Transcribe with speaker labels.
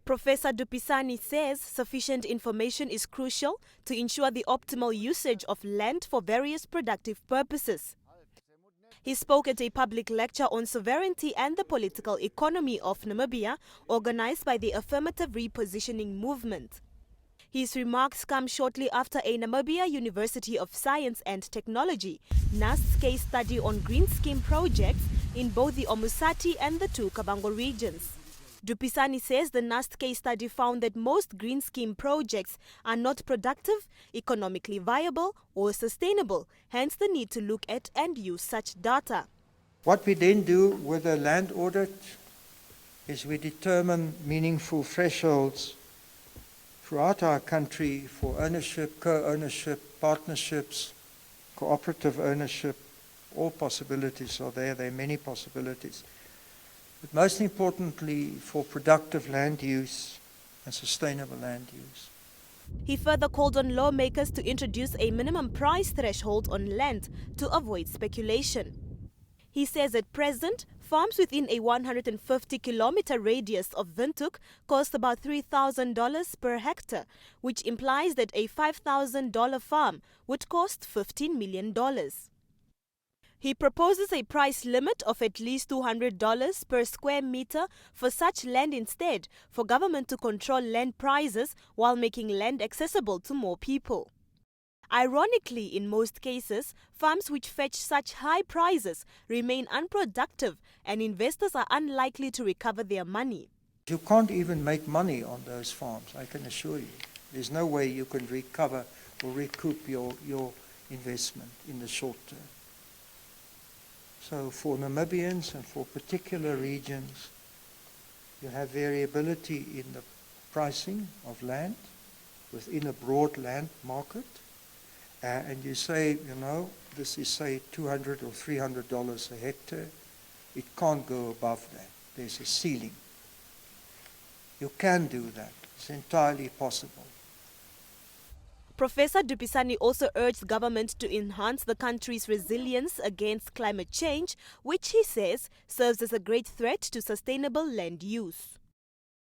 Speaker 1: Professor Du Pisani says sufficient information is crucial to ensure the optimal usage of land for various productive purposes. He spoke at a public lecture on sovereignty and the political economy of Namibia, organized by the Affirmative Repositioning Movement. His remarks come shortly after a Namibia University of Science and Technology NUST's case study on green scheme projects in both the Omusati and the two Kavango regions. Du Pisani says the NUST case study found that most green scheme projects are not productive, economically viable or sustainable, hence the need to look at and use such data.
Speaker 2: What we then do with a land audit is we determine meaningful thresholds throughout our country for ownership, co-ownership, partnerships, cooperative ownership. All possibilities are there. There are many possibilities. But most importantly, for productive land use and sustainable land use.
Speaker 1: He further called on lawmakers to introduce a minimum price threshold on land to avoid speculation. He says at present, farms within a 150-kilometer radius of Windhoek cost about $3,000 per hectare, which implies that a $5,000 farm would cost $15 million. He proposes a price limit of at least $200 per square meter for such land instead, for government to control land prices while making land accessible to more people. Ironically, in most cases, farms which fetch such high prices remain unproductive and investors are unlikely to recover their money.
Speaker 2: You can't even make money on those farms, I can assure you. There's no way you can recover or recoup your investment in the short term. So for Namibians and for particular regions, you have variability in the pricing of land within a broad land market. And you say, you know, this is say $200 or $300 a hectare. It can't go above that. There's a ceiling. You can do that. It's entirely possible.
Speaker 1: Professor Du Pisani also urged government to enhance the country's resilience against climate change, which he says serves as a great threat to sustainable land use.